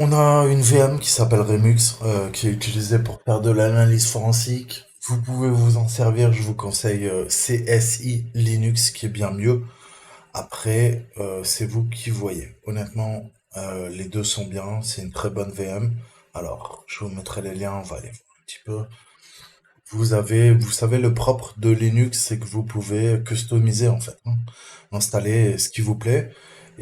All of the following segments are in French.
On a une VM qui s'appelle Remux, qui est utilisée pour faire de l'analyse forensique. Vous pouvez vous en servir, je vous conseille CSI Linux qui est bien mieux. Après, c'est vous qui voyez. Honnêtement, les deux sont bien, c'est une très bonne VM. Alors, je vous mettrai les liens, on va aller voir un petit peu. Vous savez, le propre de Linux, c'est que vous pouvez customiser en fait, hein. Installer ce qui vous plaît.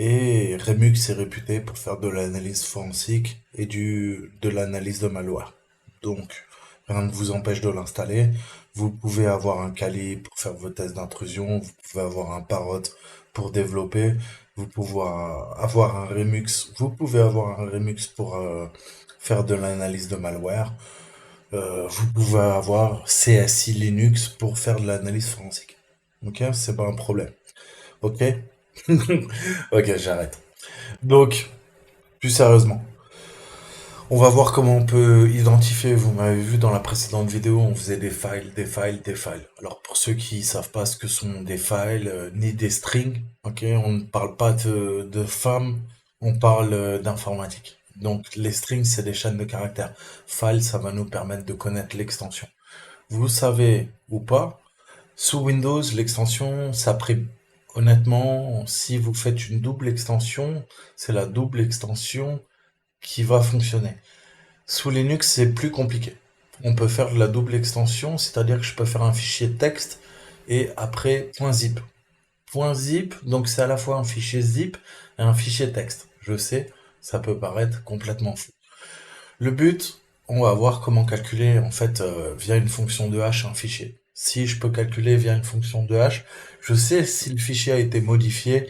Et Remux est réputé pour faire de l'analyse forensique et de l'analyse de malware. Donc, rien ne vous empêche de l'installer. Vous pouvez avoir un Kali pour faire vos tests d'intrusion. Vous pouvez avoir un Parrot pour développer. Vous pouvez avoir un Remux. Vous pouvez avoir un Remux pour faire de l'analyse de malware. Vous pouvez avoir CSI Linux pour faire de l'analyse forensique. Ok, c'est pas un problème. Ok. Ok, j'arrête. Donc, plus sérieusement, on va voir comment on peut identifier. Vous m'avez vu dans la précédente vidéo, on faisait des files, des files, des files. Alors pour ceux qui savent pas ce que sont des files ni des strings, ok, on ne parle pas de femmes, on parle d'informatique. Donc les strings, c'est des chaînes de caractères. File, ça va nous permettre de connaître l'extension. Vous savez ou pas, sous Windows, l'extension, ça prime. Honnêtement, si vous faites une double extension, c'est la double extension qui va fonctionner. Sous Linux, c'est plus compliqué. On peut faire de la double extension, c'est-à-dire que je peux faire un fichier texte et après .zip. .zip, donc c'est à la fois un fichier zip et un fichier texte. Je sais, ça peut paraître complètement fou. Le but, on va voir comment calculer en fait via une fonction de hash un fichier. Si je peux calculer via une fonction de hash, je sais si le fichier a été modifié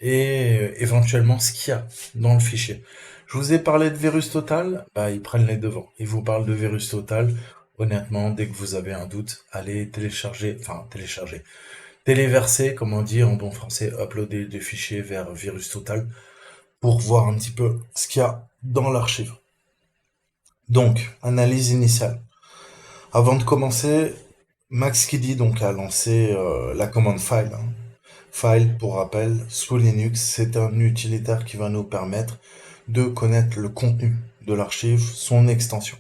et éventuellement ce qu'il y a dans le fichier. Je vous ai parlé de Virus Total, bah ils prennent les devants. Ils vous parlent de Virus Total. Honnêtement, dès que vous avez un doute, allez téléverser, comme on dit en bon français, uploader des fichiers vers Virus Total pour voir un petit peu ce qu'il y a dans l'archive. Donc, analyse initiale. Avant de commencer, Max Kiddy donc a lancé la commande file, hein. File, pour rappel, sous Linux, c'est un utilitaire qui va nous permettre de connaître le contenu de l'archive, son extension.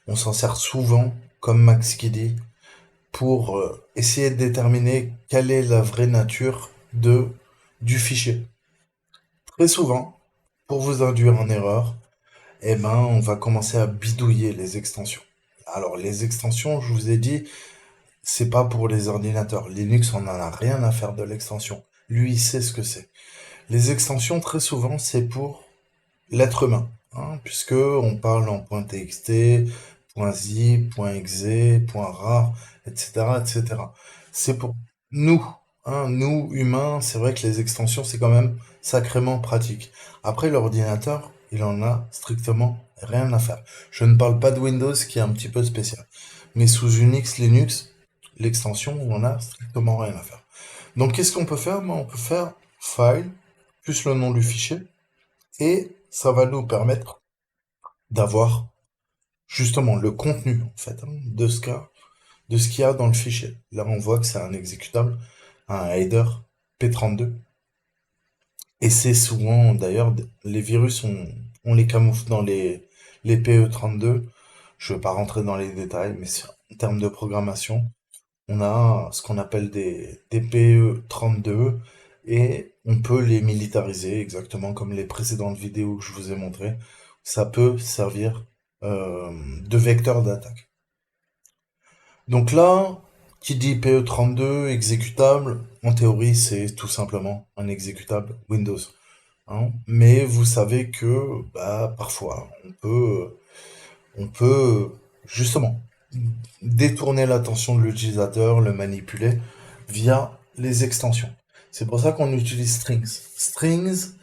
On s'en sert souvent, comme Max Kiddy, pour essayer de déterminer quelle est la vraie nature du fichier. Très souvent, pour vous induire en erreur, eh ben, on va commencer à bidouiller les extensions. Alors, les extensions, je vous ai dit, c'est pas pour les ordinateurs. Linux, on n'en a rien à faire de l'extension. Lui, il sait ce que c'est. Les extensions, très souvent, c'est pour l'être humain, hein, puisque on parle en .txt, .zip, .exe, .rar, etc., etc. C'est pour nous, hein, nous, humains, c'est vrai que les extensions, c'est quand même sacrément pratique. Après, l'ordinateur, il en a strictement rien à faire. Je ne parle pas de Windows, qui est un petit peu spécial. Mais sous Unix, Linux, l'extension, on en a strictement rien à faire. Donc, qu'est-ce qu'on peut faire? Ben, on peut faire file, plus le nom du fichier, et ça va nous permettre d'avoir justement le contenu en fait, hein, de ce qu'il y a dans le fichier. Là, on voit que c'est un exécutable, un header P32. Et c'est souvent, d'ailleurs, les virus, on les camoufle dans les PE32. Je ne vais pas rentrer dans les détails, mais en termes de programmation, on a ce qu'on appelle des PE32 et on peut les militariser exactement comme les précédentes vidéos que je vous ai montrées. Ça peut servir de vecteur d'attaque. Donc là, qui dit PE32 exécutable, en théorie, c'est tout simplement un exécutable Windows, hein. Mais vous savez que bah, parfois, on peut justement détourner l'attention de l'utilisateur, le manipuler via les extensions. C'est pour ça qu'on utilise strings. Strings,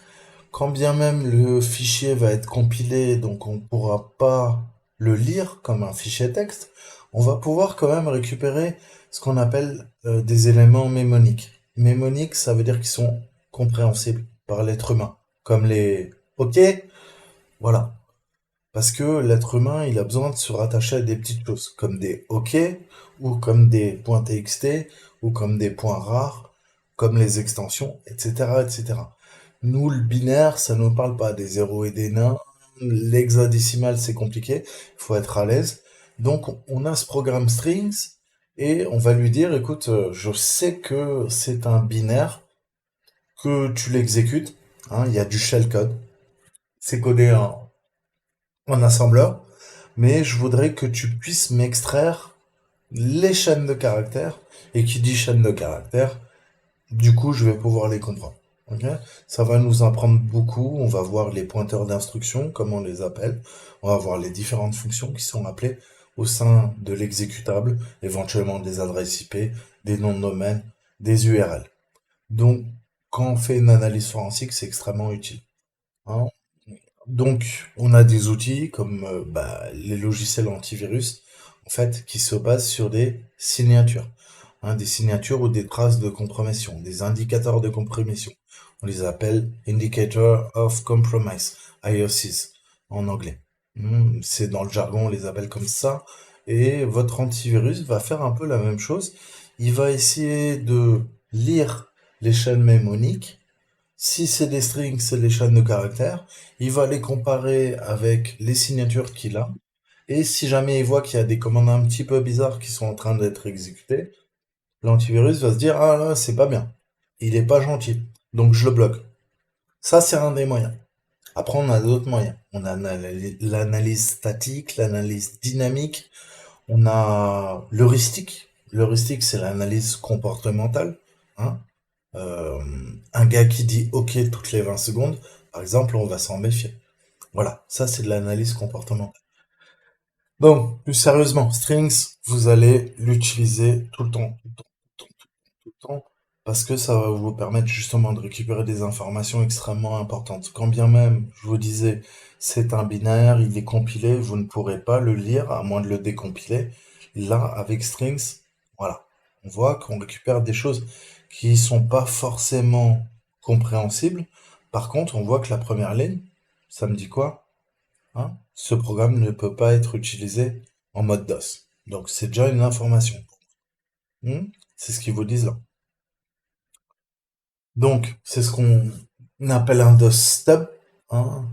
quand bien même le fichier va être compilé, donc on ne pourra pas le lire comme un fichier texte, on va pouvoir quand même récupérer ce qu'on appelle des éléments mémoniques. Mémoniques, ça veut dire qu'ils sont compréhensibles par l'être humain, comme les OK, voilà. Parce que l'être humain, il a besoin de se rattacher à des petites choses, comme des OK, ou comme des .txt, ou comme des points rares, comme les extensions, etc., etc. Nous, le binaire, ça nous parle pas des zéros et des nains. L'hexadécimal, c'est compliqué. Il faut être à l'aise. Donc, on a ce programme strings et on va lui dire, écoute, je sais que c'est un binaire, que tu l'exécutes. Hein, il y a du shellcode. C'est codé en assembleur. Mais je voudrais que tu puisses m'extraire les chaînes de caractères. Et qui dit chaîne de caractères, du coup, je vais pouvoir les comprendre. Ok. Ça va nous apprendre beaucoup. On va voir les pointeurs d'instruction, comme on les appelle. On va voir les différentes fonctions qui sont appelées au sein de l'exécutable, éventuellement des adresses IP, des noms de domaine, des URL. Donc, quand on fait une analyse forensique, c'est extrêmement utile. Hein. Donc, on a des outils comme les logiciels antivirus, en fait, qui se basent sur des signatures. Hein, des signatures ou des traces de compromission, des indicateurs de compromission. On les appelle Indicator of Compromise, IOCs, en anglais. C'est dans le jargon, on les appelle comme ça. Et votre antivirus va faire un peu la même chose. Il va essayer de lire les chaînes mnémoniques. Si c'est des strings, c'est des chaînes de caractères. Il va les comparer avec les signatures qu'il a. Et si jamais il voit qu'il y a des commandes un petit peu bizarres qui sont en train d'être exécutées, l'antivirus va se dire, ah là, c'est pas bien. Il est pas gentil. Donc je le bloque. Ça, c'est un des moyens. Après, on a d'autres moyens. On a l'analyse statique, l'analyse dynamique. On a l'heuristique. L'heuristique, c'est l'analyse comportementale. Hein. Euh, un gars qui dit OK toutes les 20 secondes, par exemple, on va s'en méfier. Voilà, ça c'est de l'analyse comportementale. Donc, plus sérieusement, strings, vous allez l'utiliser tout le temps, tout le temps, tout le temps, tout le temps, parce que ça va vous permettre justement de récupérer des informations extrêmement importantes. Quand bien même, je vous disais, c'est un binaire, il est compilé, vous ne pourrez pas le lire à moins de le décompiler. Là, avec strings, voilà, on voit qu'on récupère des choses qui sont pas forcément compréhensibles. Par contre, on voit que la première ligne, ça me dit quoi? Hein, ce programme ne peut pas être utilisé en mode DOS. Donc c'est déjà une information. Hmm. C'est ce qu'ils vous disent là. Donc c'est ce qu'on appelle un DOS stub. Hein.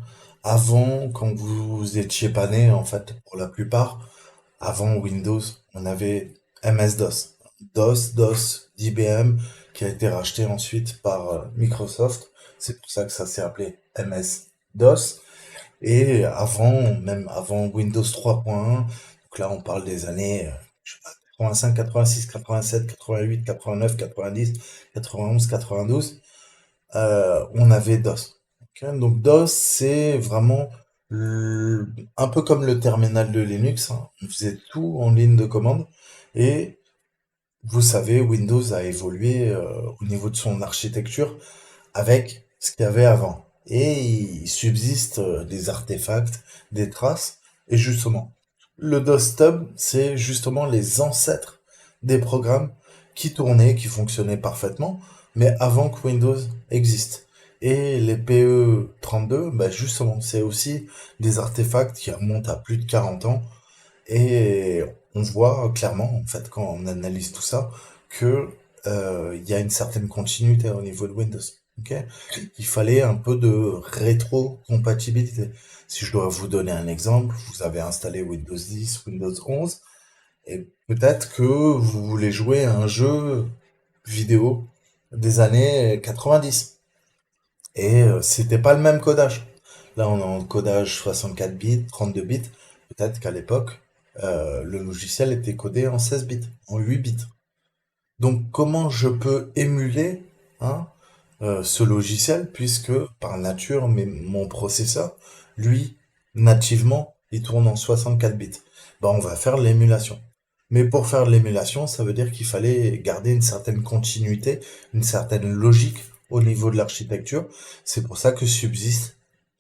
Avant, quand vous étiez pas né, en fait, pour la plupart, avant Windows, on avait MS-DOS. DOS d'IBM, qui a été racheté ensuite par Microsoft. C'est pour ça que ça s'est appelé MS-DOS. Et avant, même avant Windows 3.1, donc là on parle des années je sais pas, 85, 86, 87, 88, 89, 90, 91, 92, on avait DOS. Ok. Donc DOS, c'est vraiment un peu comme le terminal de Linux, hein. On faisait tout en ligne de commande. Et vous savez, Windows a évolué au niveau de son architecture avec ce qu'il y avait avant. Et il subsiste des artefacts, des traces. Et justement, le DOSTUB, c'est justement les ancêtres des programmes qui tournaient, qui fonctionnaient parfaitement, mais avant que Windows existe. Et les PE32, bah justement, c'est aussi des artefacts qui remontent à plus de 40 ans. Et on voit clairement, en fait, quand on analyse tout ça, que il y a une certaine continuité au niveau de Windows. Ok. Il fallait un peu de rétro-compatibilité. Si je dois vous donner un exemple, vous avez installé Windows 10, Windows 11, et peut-être que vous voulez jouer à un jeu vidéo des années 90. Et c'était pas le même codage. Là, on est en codage 64 bits, 32 bits. Peut-être qu'à l'époque, le logiciel était codé en 16 bits, en 8 bits. Donc, comment je peux émuler, hein, ce logiciel, puisque par nature, mon processeur, lui, nativement, il tourne en 64 bits. Ben, on va faire l'émulation. Mais pour faire l'émulation, ça veut dire qu'il fallait garder une certaine continuité, une certaine logique au niveau de l'architecture. C'est pour ça que subsistent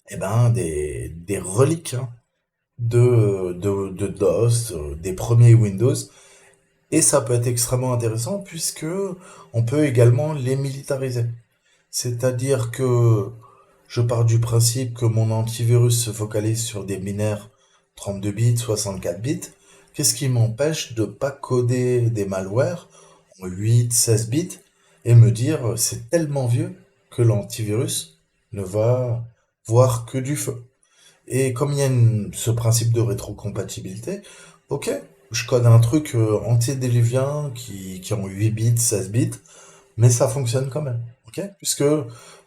eh ben, des reliques, hein, de DOS, des premiers Windows. Et ça peut être extrêmement intéressant puisque on peut également les militariser. C'est-à-dire que je pars du principe que mon antivirus se focalise sur des binaires 32 bits, 64 bits. Qu'est-ce qui m'empêche de pas coder des malwares en 8, 16 bits et me dire c'est tellement vieux que l'antivirus ne va voir que du feu. Et comme il y a ce principe de rétrocompatibilité, ok, je code un truc antédiluvien qui ont 8 bits, 16 bits, mais ça fonctionne quand même, ok? Puisque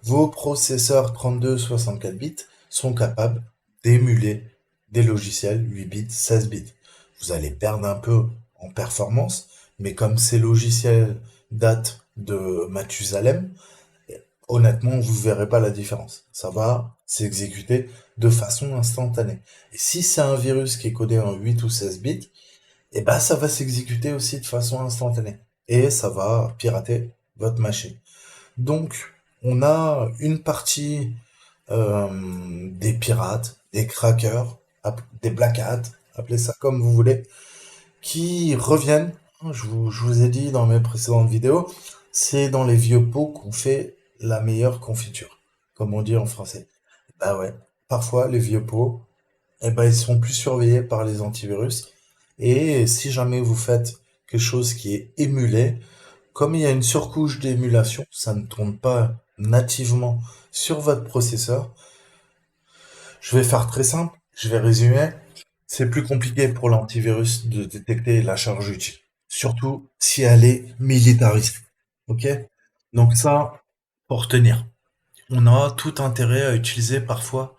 vos processeurs 32-64 bits sont capables d'émuler des logiciels 8 bits, 16 bits. Vous allez perdre un peu en performance, mais comme ces logiciels datent de Mathusalem, honnêtement, vous verrez pas la différence. Ça va s'exécuter de façon instantanée. Et si c'est un virus qui est codé en 8 ou 16 bits, eh ben, ça va s'exécuter aussi de façon instantanée. Et ça va pirater votre machine. Donc, on a une partie des pirates, des crackers, des black hats, appelez ça comme vous voulez, qui reviennent. Je vous ai dit dans mes précédentes vidéos, c'est dans les vieux pots qu'on fait la meilleure confiture, comme on dit en français. Bah ouais, parfois les vieux pots, eh ben, ils sont plus surveillés par les antivirus. Et si jamais vous faites quelque chose qui est émulé, comme il y a une surcouche d'émulation, ça ne tourne pas nativement sur votre processeur. Je vais faire très simple, je vais résumer. C'est plus compliqué pour l'antivirus de détecter la charge utile, surtout si elle est militariste. Ok? Donc ça, pour retenir, on a tout intérêt à utiliser parfois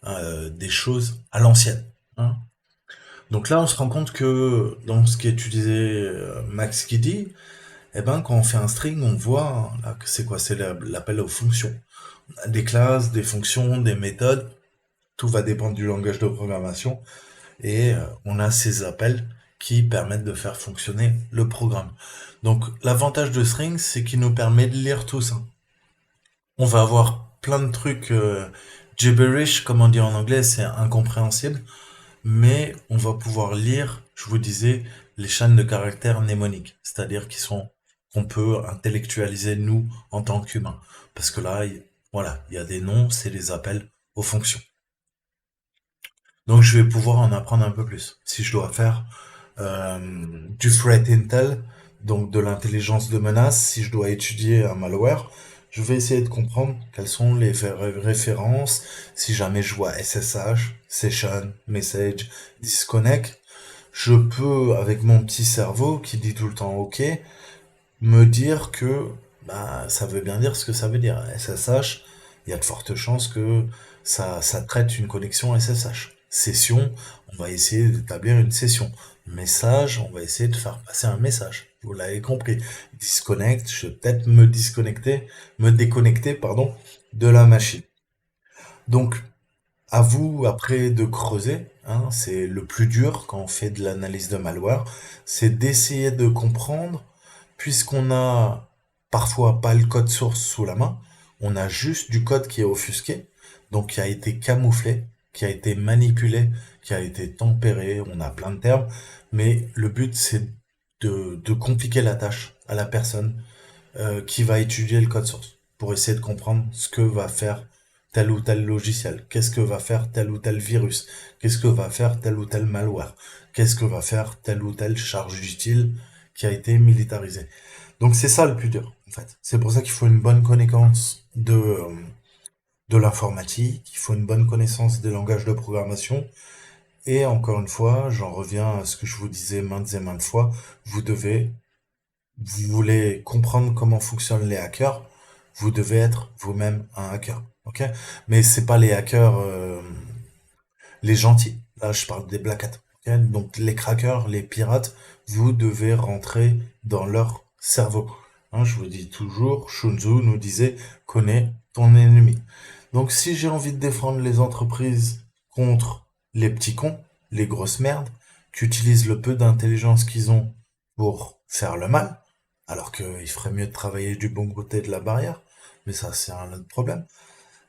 des choses à l'ancienne, hein. Donc là, on se rend compte que dans ce qu'utilisait Max Kiddy, eh ben, quand on fait un string, on voit là, que c'est quoi? C'est l'appel aux fonctions. On a des classes, des fonctions, des méthodes. Tout va dépendre du langage de programmation. Et on a ces appels qui permettent de faire fonctionner le programme. Donc l'avantage de string, c'est qu'il nous permet de lire tout ça. On va avoir plein de trucs gibberish, comme on dit en anglais, c'est incompréhensible, mais on va pouvoir lire, je vous disais, les chaînes de caractères mnémoniques, c'est-à-dire qu'on peut intellectualiser nous en tant qu'humains. Parce que là, voilà, il y a des noms, c'est les appels aux fonctions. Donc je vais pouvoir en apprendre un peu plus. Si je dois faire du threat intel, donc de l'intelligence de menace, si je dois étudier un malware, je vais essayer de comprendre quelles sont les références, si jamais je vois SSH, session, message, disconnect, je peux, avec mon petit cerveau qui dit tout le temps OK, me dire que bah, ça veut bien dire ce que ça veut dire. SSH, il y a de fortes chances que ça traite une connexion SSH. Session, on va essayer d'établir une session. Message, on va essayer de faire passer un message. Vous l'avez compris. Disconnect, je vais peut-être me déconnecter, pardon, de la machine. Donc, à vous après de creuser, hein, c'est le plus dur quand on fait de l'analyse de malware, c'est d'essayer de comprendre, puisqu'on a parfois pas le code source sous la main, on a juste du code qui est offusqué, donc qui a été camouflé, qui a été manipulé, qui a été tempéré, on a plein de termes, mais le but c'est de compliquer la tâche à la personne qui va étudier le code source pour essayer de comprendre ce que va faire tel ou tel logiciel, qu'est-ce que va faire tel ou tel virus, qu'est-ce que va faire tel ou tel malware, qu'est-ce que va faire telle ou telle charge utile qui a été militarisée. Donc c'est ça le plus dur, en fait. C'est pour ça qu'il faut une bonne connaissance de l'informatique, il faut une bonne connaissance des langages de programmation. Et encore une fois, j'en reviens à ce que je vous disais maintes et maintes fois, vous voulez comprendre comment fonctionnent les hackers, vous devez être vous-même un hacker, ok? Mais c'est pas les hackers, les gentils. Là, je parle des black hats, ok? Donc les crackers, les pirates, vous devez rentrer dans leur cerveau. Hein, je vous dis toujours, Sun Tzu nous disait, connais ton ennemi. Donc si j'ai envie de défendre les entreprises contre les petits cons, les grosses merdes, qui utilisent le peu d'intelligence qu'ils ont pour faire le mal, alors qu'il ferait mieux de travailler du bon côté de la barrière, mais ça c'est un autre problème,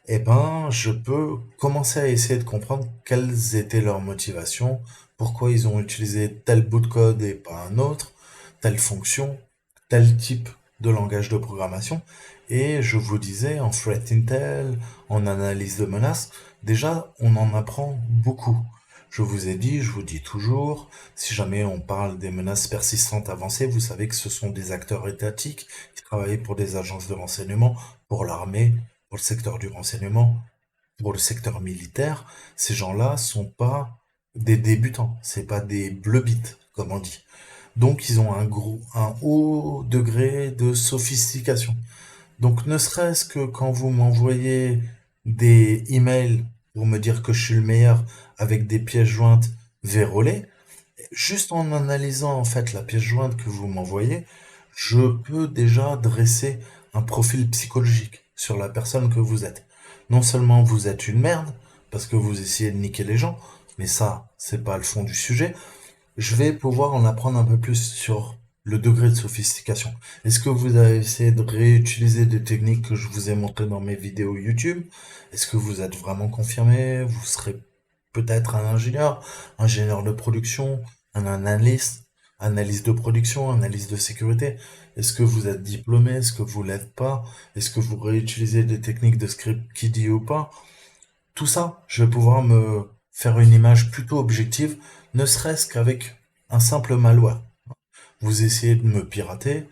eh ben je peux commencer à essayer de comprendre quelles étaient leurs motivations, pourquoi ils ont utilisé tel bout de code et pas un autre, telle fonction, tel type de langage de programmation. Et je vous disais, en threat intel, en analyse de menaces, déjà on en apprend beaucoup. Je vous ai dit, je vous dis toujours, si jamais on parle des menaces persistantes avancées, vous savez que ce sont des acteurs étatiques qui travaillent pour des agences de renseignement, pour l'armée, pour le secteur du renseignement, pour le secteur militaire, ces gens-là sont pas des débutants, c'est pas des bleubites, comme on dit. Donc, ils ont un haut degré de sophistication. Donc, ne serait-ce que quand vous m'envoyez des emails pour me dire que je suis le meilleur avec des pièces jointes vérolées, juste en analysant en fait la pièce jointe que vous m'envoyez, je peux déjà dresser un profil psychologique sur la personne que vous êtes. Non seulement vous êtes une merde, parce que vous essayez de niquer les gens, mais ça, c'est pas le fond du sujet. Je vais pouvoir en apprendre un peu plus sur le degré de sophistication. Est-ce que vous avez essayé de réutiliser des techniques que je vous ai montrées dans mes vidéos YouTube? Est-ce que vous êtes vraiment confirmé? Vous serez peut-être un ingénieur de production, un analyste, analyse de production, analyse de sécurité. Est-ce que vous êtes diplômé? Est-ce que vous l'êtes pas? Est-ce que vous réutilisez des techniques de script kiddie ou pas? Tout ça, je vais pouvoir me faire une image plutôt objective, ne serait-ce qu'avec un simple malware. Vous essayez de me pirater,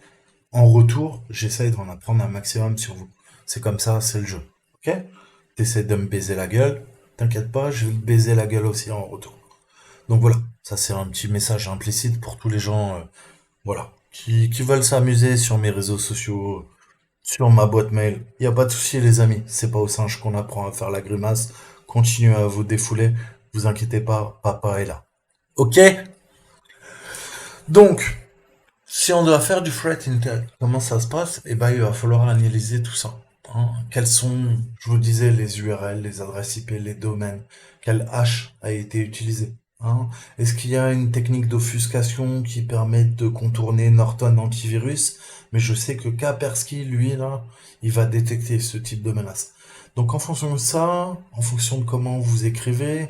en retour, j'essaye d'en apprendre un maximum sur vous. C'est comme ça, c'est le jeu. Ok? T'essaies de me baiser la gueule, t'inquiète pas, je vais te baiser la gueule aussi en retour. Donc voilà, ça c'est un petit message implicite pour tous les gens, voilà, qui veulent s'amuser sur mes réseaux sociaux, sur ma boîte mail. Y a pas de souci les amis, c'est pas au singe qu'on apprend à faire la grimace. Continuez à vous défouler, vous inquiétez pas, papa est là. Ok? Donc, si on doit faire du threat intel, comment ça se passe? Eh ben, il va falloir analyser tout ça. Hein. Quels sont, je vous disais, les URL, les adresses IP, les domaines? Quel hash a été utilisé? Hein. Est-ce qu'il y a une technique d'offuscation qui permet de contourner Norton antivirus? Mais je sais que Kaspersky, lui, là, il va détecter ce type de menace. Donc, en fonction de ça, en fonction de comment vous écrivez,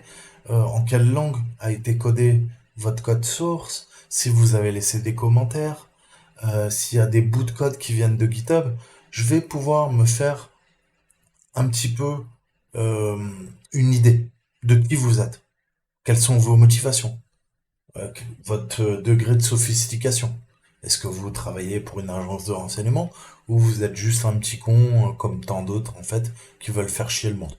en quelle langue a été codé votre code source, si vous avez laissé des commentaires, s'il y a des bouts de code qui viennent de GitHub, je vais pouvoir me faire un petit peu euh, une idée de qui vous êtes, quelles sont vos motivations, votre degré de sophistication. Est-ce que vous travaillez pour une agence de renseignement ou vous êtes juste un petit con comme tant d'autres en fait qui veulent faire chier le monde?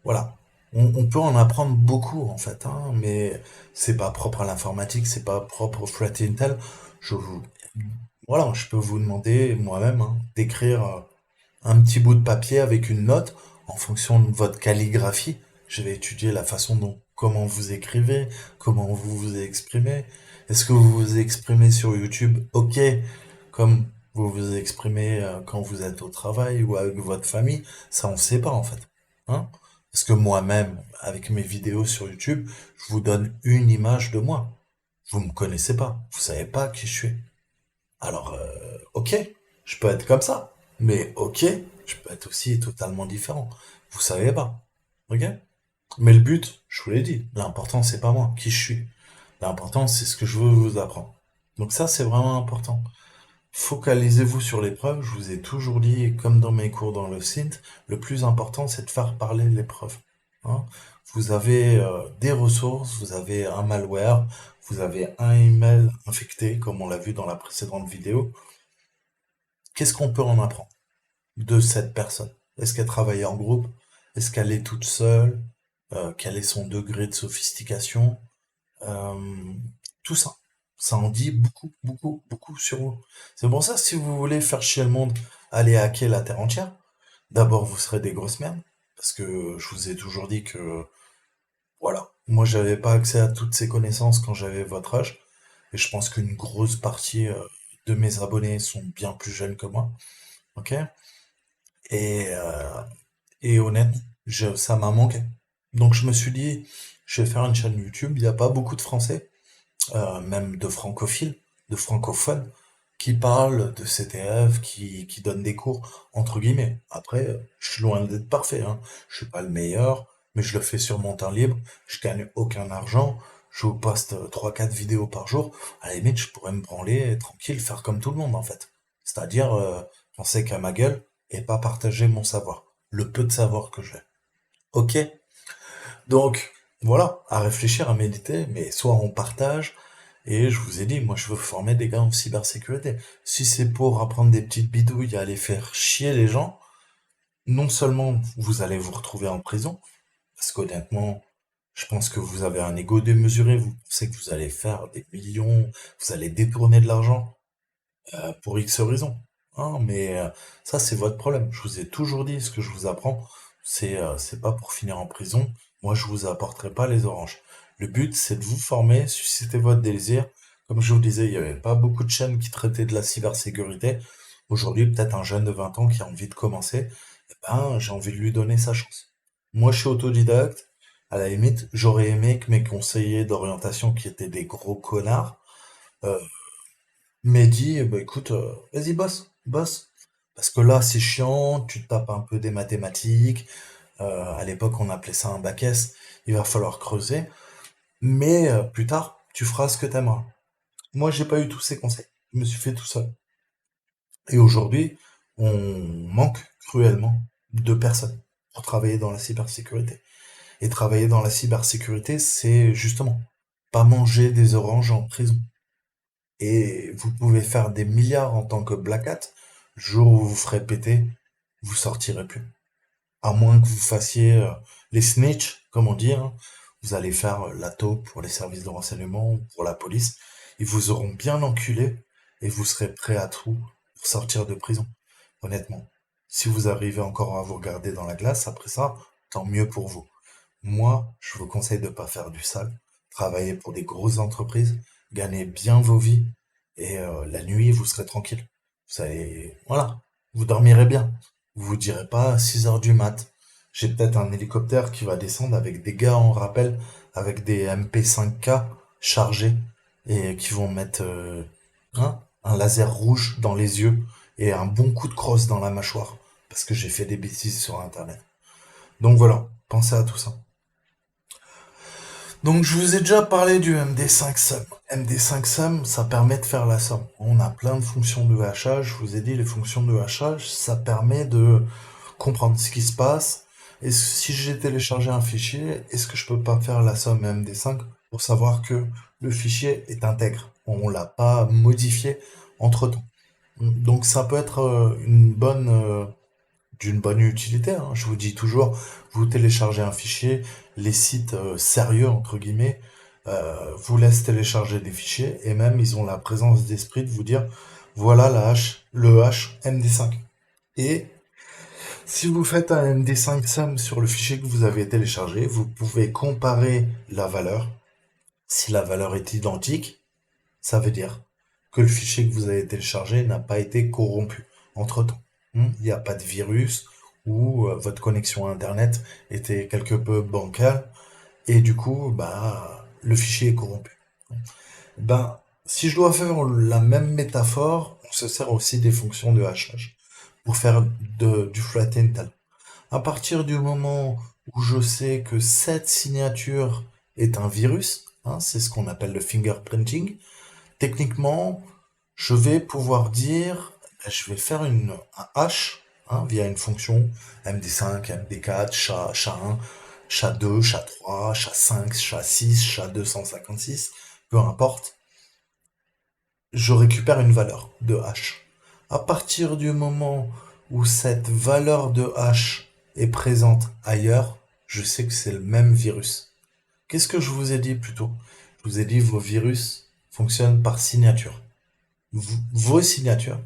Voilà. On peut en apprendre beaucoup en fait, hein, mais c'est pas propre à l'informatique, c'est pas propre au threat intel. Je vous, voilà, je peux vous demander moi-même hein, d'écrire un petit bout de papier avec une note en fonction de votre calligraphie. Je vais étudier la façon dont, comment vous écrivez, comment vous vous exprimez. Est-ce que vous vous exprimez sur YouTube, ok, comme vous vous exprimez quand vous êtes au travail ou avec votre famille? Ça, on sait pas en fait. Hein? Parce que moi-même, avec mes vidéos sur YouTube, je vous donne une image de moi. Vous me connaissez pas, vous savez pas qui je suis. Alors, ok, je peux être comme ça, mais ok, je peux être aussi totalement différent. Vous savez pas, ok? Mais le but, je vous l'ai dit, l'important c'est pas moi, qui je suis. L'important c'est ce que je veux vous apprendre. Donc ça, c'est vraiment important. Focalisez-vous sur l'épreuve, je vous ai toujours dit, comme dans mes cours dans le SINT, le plus important c'est de faire parler l'épreuve. Hein. Vous avez des ressources, vous avez un malware, vous avez un email infecté, comme on l'a vu dans la précédente vidéo. Qu'est-ce qu'on peut en apprendre de cette personne? Est-ce qu'elle travaille en groupe? Est-ce qu'elle est toute seule? Quel est son degré de sophistication? Euh, Tout ça. Ça en dit beaucoup, beaucoup, beaucoup sur vous. C'est pour ça, si vous voulez faire chier le monde, allez hacker la Terre entière. D'abord, vous serez des grosses merdes. Parce que je vous ai toujours dit que, voilà, moi, j'avais pas accès à toutes ces connaissances quand j'avais votre âge. Et je pense qu'une grosse partie de mes abonnés sont bien plus jeunes que moi. Ok? Et, euh, et honnêtement, ça m'a manqué. Donc je me suis dit, je vais faire une chaîne YouTube. Il n'y a pas beaucoup de Français, même de francophiles, de francophones, qui parlent de CTF, qui donnent des cours, entre guillemets. Après, je suis loin d'être parfait, hein. Je suis pas le meilleur, mais je le fais sur mon temps libre. Je gagne aucun argent. Je vous poste 3-4 vidéos par jour. À la limite, je pourrais me branler tranquille, faire comme tout le monde, en fait. C'est-à-dire, penser qu'à ma gueule et pas partager mon savoir. Le peu de savoir que j'ai. Ok? Donc, voilà, à réfléchir, à méditer, mais soit on partage, et je vous ai dit, moi je veux former des gars en cybersécurité. Si c'est pour apprendre des petites bidouilles à aller faire chier les gens, non seulement vous allez vous retrouver en prison, parce qu'honnêtement, je pense que vous avez un ego démesuré, vous pensez que vous allez faire des millions, vous allez détourner de l'argent pour X raisons. Hein, mais ça, c'est votre problème. Je vous ai toujours dit, ce que je vous apprends, c'est pas pour finir en prison. Moi, je vous apporterai pas les oranges. Le but, c'est de vous former, susciter votre désir. Comme je vous disais, il y avait pas beaucoup de chaînes qui traitaient de la cybersécurité. Aujourd'hui, peut-être un jeune de 20 ans qui a envie de commencer, eh ben, j'ai envie de lui donner sa chance. Moi, je suis autodidacte. À la limite, j'aurais aimé que mes conseillers d'orientation, qui étaient des gros connards, euh, m'aient dit, bah, écoute, vas-y, bosse, bosse. Parce que là, c'est chiant, tu te tapes un peu des mathématiques. À l'époque, on appelait ça un bac S. Il va falloir creuser. Mais plus tard, tu feras ce que t'aimeras. Moi, j'ai pas eu tous ces conseils. Je me suis fait tout seul. Et aujourd'hui, on manque cruellement de personnes pour travailler dans la cybersécurité. Et travailler dans la cybersécurité, c'est justement pas manger des oranges en prison. Et vous pouvez faire des milliards en tant que Black Hat. Le jour où vous ferez péter, vous sortirez plus. À moins que vous fassiez les snitch, comme on dit, hein. Vous allez faire la taupe pour les services de renseignement ou pour la police. Ils vous auront bien enculé et vous serez prêt à tout pour sortir de prison. Honnêtement. Si vous arrivez encore à vous regarder dans la glace après ça, tant mieux pour vous. Moi, je vous conseille de pas faire du sale, travailler pour des grosses entreprises, gagner bien vos vies, et la nuit, vous serez tranquille. Vous allez, voilà, vous dormirez bien. Vous vous direz pas à 6 heures du mat. J'ai peut-être un hélicoptère qui va descendre avec des gars en rappel, avec des MP5K chargés, et qui vont mettre un laser rouge dans les yeux et un bon coup de crosse dans la mâchoire, parce que j'ai fait des bêtises sur Internet. Donc voilà, pensez à tout ça. Donc je vous ai déjà parlé du MD5 Sum. MD5 Sum, ça permet de faire la somme. On a plein de fonctions de hachage. Je vous ai dit, les fonctions de hachage, ça permet de comprendre ce qui se passe. Et si j'ai téléchargé un fichier, est-ce que je peux pas faire la somme MD5 pour savoir que le fichier est intègre? On l'a pas modifié entre-temps. Donc ça peut être d'une bonne utilité, hein. Je vous dis toujours, vous téléchargez un fichier, les sites sérieux, entre guillemets, vous laissent télécharger des fichiers, et même ils ont la présence d'esprit de vous dire, voilà le hash MD5. Et si vous faites un MD5 SAM sur le fichier que vous avez téléchargé, vous pouvez comparer la valeur. Si la valeur est identique, ça veut dire que le fichier que vous avez téléchargé n'a pas été corrompu entre-temps. Il n'y a pas de virus ou votre connexion à Internet était quelque peu bancale et du coup, bah, le fichier est corrompu. Ben, si je dois faire la même métaphore, on se sert aussi des fonctions de hachage pour faire du flatten talent. À partir du moment où je sais que cette signature est un virus, hein, c'est ce qu'on appelle le fingerprinting, techniquement, je vais pouvoir dire, je vais faire un hash hein, via une fonction MD5, MD4, SHA-1, SHA-2, SHA-3, SHA-5, SHA-6, SHA-256, peu importe. Je récupère une valeur de hash. À partir du moment où cette valeur de hash est présente ailleurs, je sais que c'est le même virus. Qu'est-ce que je vous ai dit plus tôt? Je vous ai dit vos virus fonctionnent par signature. Vos signatures,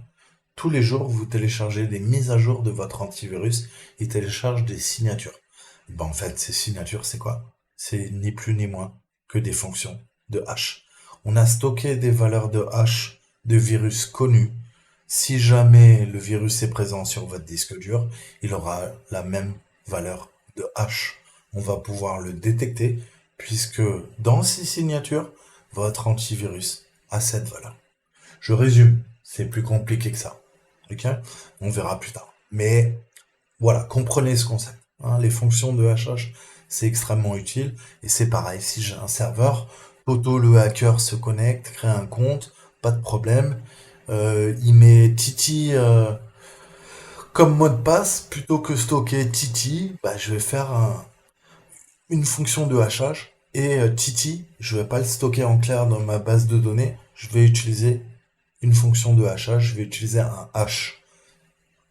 tous les jours, vous téléchargez des mises à jour de votre antivirus, il télécharge des signatures. Ben, en fait, ces signatures, c'est quoi? C'est ni plus ni moins que des fonctions de hash. On a stocké des valeurs de hash de virus connus. Si jamais le virus est présent sur votre disque dur, il aura la même valeur de hash. On va pouvoir le détecter puisque dans ces signatures, votre antivirus a cette valeur. Je résume, c'est plus compliqué que ça. Ok? On verra plus tard. Mais voilà, comprenez ce concept. Hein, les fonctions de hachage, c'est extrêmement utile. Et c'est pareil, si j'ai un serveur, Toto le hacker se connecte, crée un compte, pas de problème. Il met Titi comme mot de passe, plutôt que stocker Titi, bah, je vais faire une fonction de hachage. Et Titi, je vais pas le stocker en clair dans ma base de données, je vais utiliser une fonction de hachage, je vais utiliser un hash.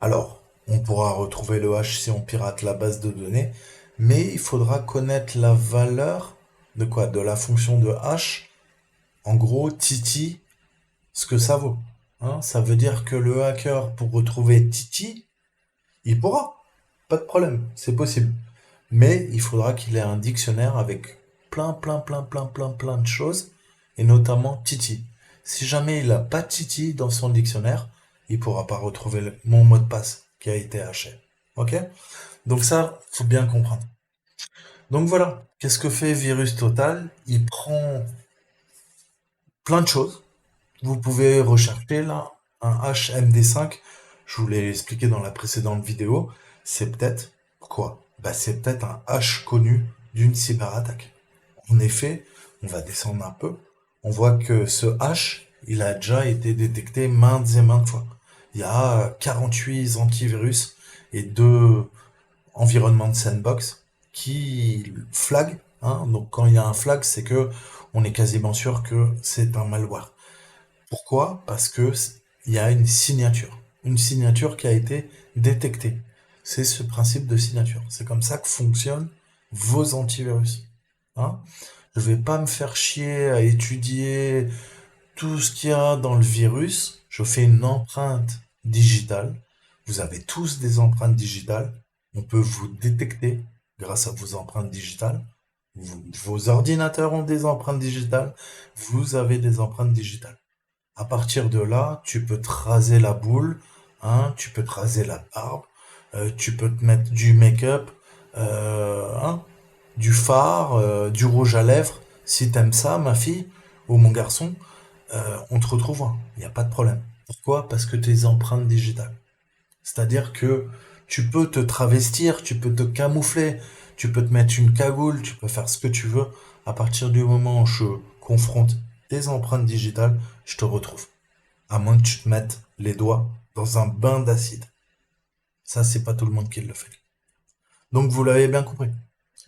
Alors, On pourra retrouver le hash si on pirate la base de données, mais il faudra connaître la valeur de quoi? De la fonction de hash, en gros, Titi, ce que ça vaut. Hein, ça veut dire que le hacker, pour retrouver Titi, il pourra. Pas de problème, c'est possible. Mais il faudra qu'il ait un dictionnaire avec plein de choses, et notamment Titi. Si jamais il n'a pas Titi dans son dictionnaire, il pourra pas retrouver mon mot de passe qui a été haché. Ok? Donc ça, faut bien comprendre. Donc voilà, qu'est-ce que fait Virus Total? Il prend plein de choses. Vous pouvez rechercher là un HMD5. Je vous l'ai expliqué dans la précédente vidéo. C'est peut-être quoi? Bah, c'est peut-être un hash connu d'une cyberattaque. En effet, on va descendre un peu. On voit que ce hash, il a déjà été détecté maintes et maintes fois. Il y a 48 antivirus et 2 environnements de sandbox qui flaguent. Hein. Donc quand il y a un flag, c'est que on est quasiment sûr que c'est un malware. Pourquoi? Parce que il y a une signature qui a été détectée. C'est ce principe de signature. C'est comme ça que fonctionnent vos antivirus. Hein? Je vais pas me faire chier à étudier tout ce qu'il y a dans le virus. Je fais une empreinte digitale. Vous avez tous des empreintes digitales. On peut vous détecter grâce à vos empreintes digitales. Vos ordinateurs ont des empreintes digitales. Vous avez des empreintes digitales. À partir de là, tu peux te raser la boule, hein, tu peux te raser la barbe, tu peux te mettre du make-up, hein, du fard, du rouge à lèvres. Si t'aimes ça, ma fille ou mon garçon, on te retrouvera. Il n'y a pas de problème. Pourquoi? Parce que tes empreintes digitales. C'est-à-dire que tu peux te travestir, tu peux te camoufler, tu peux te mettre une cagoule, tu peux faire ce que tu veux. À partir du moment où je confronte tes empreintes digitales, je te retrouve. À moins que tu te mettes les doigts dans un bain d'acide. Ça, c'est pas tout le monde qui le fait. Donc, vous l'avez bien compris.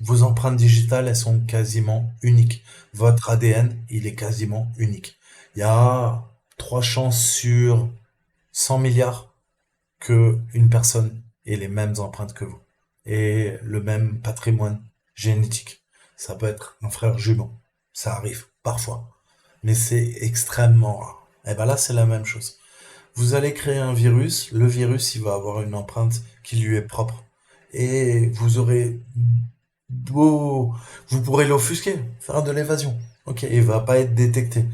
Vos empreintes digitales, elles sont quasiment uniques. Votre ADN, il est quasiment unique. Il y a 3 chances sur 100 milliards que une personne ait les mêmes empreintes que vous et le même patrimoine génétique. Ça peut être un frère jumeau. Ça arrive parfois, mais c'est extrêmement rare. Et ben là, c'est la même chose. Vous allez créer un virus, le virus, il va avoir une empreinte qui lui est propre. Et vous aurez beau, vous pourrez l'offusquer, faire de l'évasion. Ok, il va pas être détecté.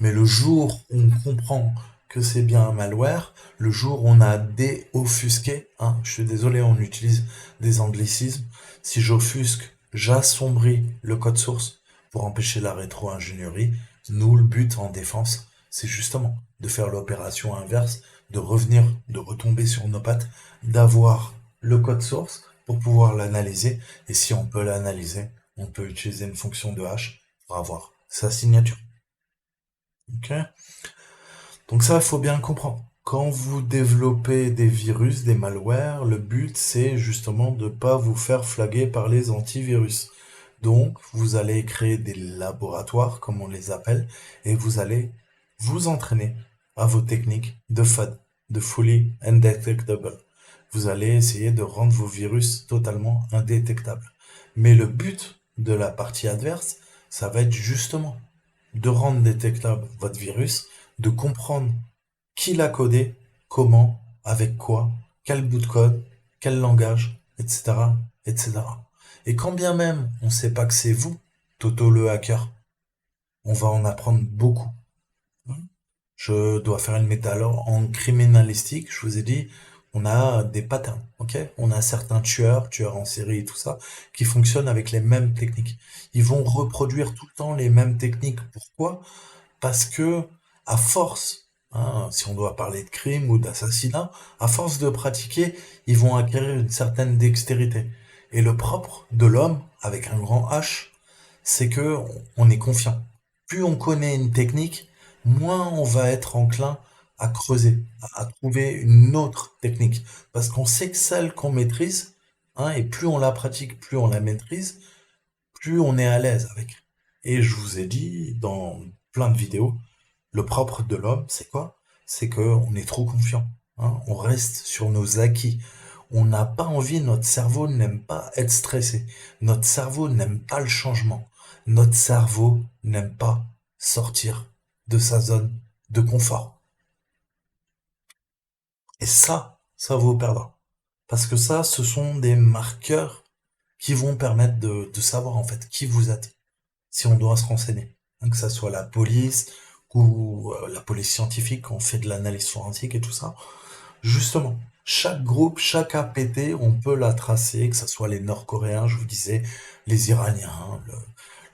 Mais le jour où on comprend que c'est bien un malware, le jour où on a déoffusqué, hein, je suis désolé, on utilise des anglicismes. Si j'offusque, j'assombris le code source pour empêcher la rétro-ingénierie. Nous, le but en défense, c'est justement de faire l'opération inverse, de revenir, de retomber sur nos pattes, d'avoir le code source pour pouvoir l'analyser. Et si on peut l'analyser, on peut utiliser une fonction de hash pour avoir sa signature. Ok? Donc ça, il faut bien comprendre. Quand vous développez des virus, des malwares, le but, c'est justement de ne pas vous faire flaguer par les antivirus. Donc, vous allez créer des laboratoires, comme on les appelle, et vous allez vous entraîner à vos techniques de FUD, de Fully Undetectable. Vous allez essayer de rendre vos virus totalement indétectables. Mais le but de la partie adverse, ça va être justement de rendre détectable votre virus, de comprendre qui l'a codé, comment, avec quoi, quel bout de code, quel langage, etc., etc. Et quand bien même on ne sait pas que c'est vous, Toto le hacker, on va en apprendre beaucoup. Je dois faire une méta en criminalistique, je vous ai dit, on a des patterns, ok? On a certains tueurs en série et tout ça, qui fonctionnent avec les mêmes techniques. Ils vont reproduire tout le temps les mêmes techniques. Pourquoi? Parce que, à force, hein, si on doit parler de crime ou d'assassinat, à force de pratiquer, ils vont acquérir une certaine dextérité. Et le propre de l'homme, avec un grand H, c'est que on est confiant. Plus on connaît une technique, moins on va être enclin à creuser, à trouver une autre technique. Parce qu'on sait que celle qu'on maîtrise, hein, et plus on la pratique, plus on la maîtrise, plus on est à l'aise avec. Et je vous ai dit dans plein de vidéos, le propre de l'homme, c'est quoi? C'est qu'on est trop confiant. Hein, on reste sur nos acquis. On n'a pas envie, notre cerveau n'aime pas être stressé. Notre cerveau n'aime pas le changement. Notre cerveau n'aime pas sortir de sa zone de confort. Et ça vous perdra. Parce que ça, ce sont des marqueurs qui vont permettre de savoir en fait qui vous êtes, si on doit se renseigner. Hein, que ça soit la police ou la police scientifique, on fait de l'analyse forensique et tout ça. Justement, chaque groupe, chaque APT, on peut la tracer, que ce soit les Nord-Coréens, je vous disais, les Iraniens,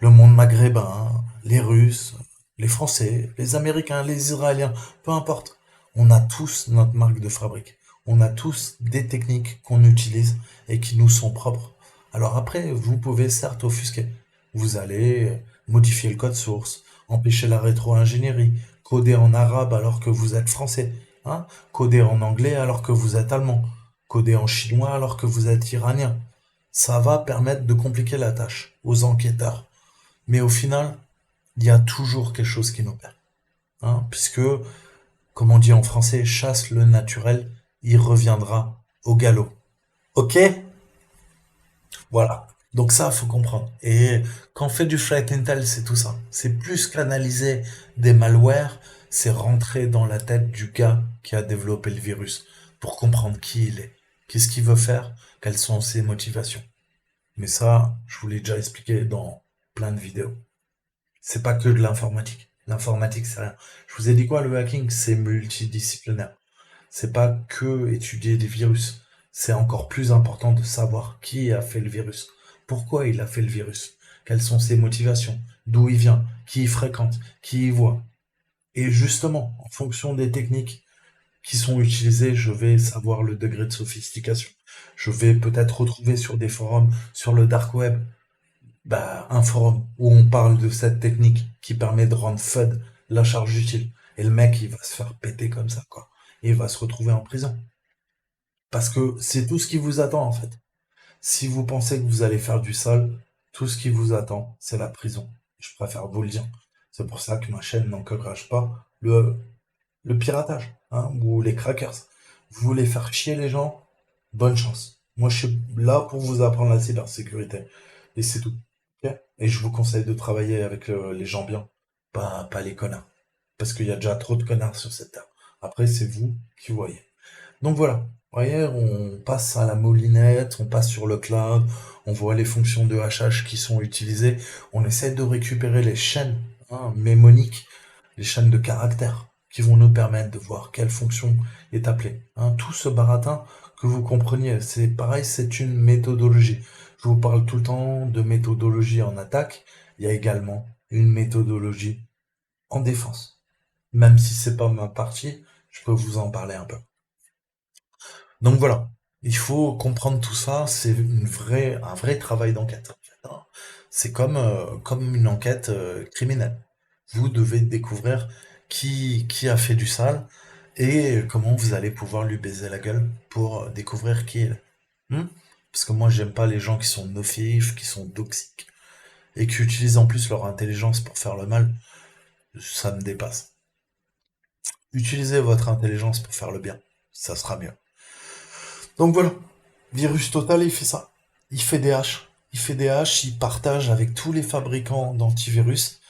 le monde maghrébin, les Russes, les Français, les Américains, les Israéliens, peu importe. On a tous notre marque de fabrique. On a tous des techniques qu'on utilise et qui nous sont propres. Alors après, vous pouvez certes offusquer. Vous allez modifier le code source, empêcher la rétro-ingénierie, coder en arabe alors que vous êtes français, hein, coder en anglais alors que vous êtes allemand, coder en chinois alors que vous êtes iranien. Ça va permettre de compliquer la tâche aux enquêteurs. Mais au final, il y a toujours quelque chose qui nous perd. Hein, puisque, comme on dit en français, chasse le naturel, il reviendra au galop. Ok? Voilà. Donc ça, faut comprendre. Et quand on fait du threat intel, c'est tout ça. C'est plus qu'analyser des malwares, c'est rentrer dans la tête du gars qui a développé le virus pour comprendre qui il est, qu'est-ce qu'il veut faire, quelles sont ses motivations. Mais ça, je vous l'ai déjà expliqué dans plein de vidéos. C'est pas que de l'informatique. L'informatique, c'est rien. Je vous ai dit quoi, le hacking, c'est multidisciplinaire. C'est pas que étudier des virus. C'est encore plus important de savoir qui a fait le virus. Pourquoi il a fait le virus. Quelles sont ses motivations. D'où il vient. Qui il fréquente. Qui il voit. Et justement, en fonction des techniques qui sont utilisées, je vais savoir le degré de sophistication. Je vais peut-être retrouver sur des forums, sur le dark web, bah, un forum où on parle de cette technique qui permet de rendre FUD la charge utile. Et le mec, il va se faire péter comme ça, quoi. Et il va se retrouver en prison. Parce que c'est tout ce qui vous attend, en fait. Si vous pensez que vous allez faire du sale, tout ce qui vous attend, c'est la prison. Je préfère vous le dire. C'est pour ça que ma chaîne n'encourage pas le piratage, hein, ou les crackers. Vous voulez faire chier les gens? Bonne chance. Moi, je suis là pour vous apprendre la cybersécurité. Et c'est tout. Ok. Et je vous conseille de travailler avec les gens bien, pas les connards. Parce qu'il y a déjà trop de connards sur cette terre. Après, c'est vous qui voyez. Donc voilà. Vous voyez, on passe à la moulinette, on passe sur le cloud, on voit les fonctions de hachage qui sont utilisées, on essaie de récupérer les chaînes, hein, mnémoniques, les chaînes de caractères qui vont nous permettre de voir quelle fonction est appelée. Hein, tout ce baratin, que vous compreniez, c'est pareil, c'est une méthodologie. Je vous parle tout le temps de méthodologie en attaque, il y a également une méthodologie en défense. Même si c'est pas ma partie, je peux vous en parler un peu. Donc voilà, il faut comprendre tout ça, c'est un vrai travail d'enquête, en fait, hein. C'est comme une enquête criminelle. Vous devez découvrir qui a fait du sale et comment vous allez pouvoir lui baiser la gueule pour découvrir qui il est. Hmm. Parce que moi, j'aime pas les gens qui sont nocifs, qui sont toxiques et qui utilisent en plus leur intelligence pour faire le mal. Ça me dépasse. Utilisez votre intelligence pour faire le bien, ça sera mieux. Donc voilà, Virus Total, il fait ça. Il fait des haches. Il fait des haches, il partage avec tous les fabricants d'antivirus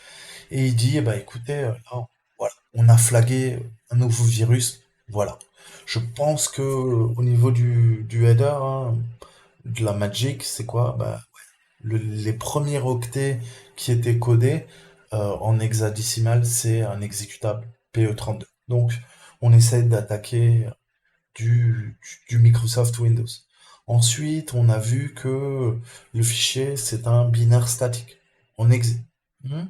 et il dit, eh ben, écoutez, là, voilà, on a flagué un nouveau virus, voilà. Je pense que au niveau du header, hein, de la Magic, c'est quoi? Bah, les premiers octets qui étaient codés en hexadécimal, c'est un exécutable PE32. Donc, on essaie d'attaquer du Microsoft Windows. Ensuite, on a vu que le fichier, c'est un binaire statique, en exe. Hmm.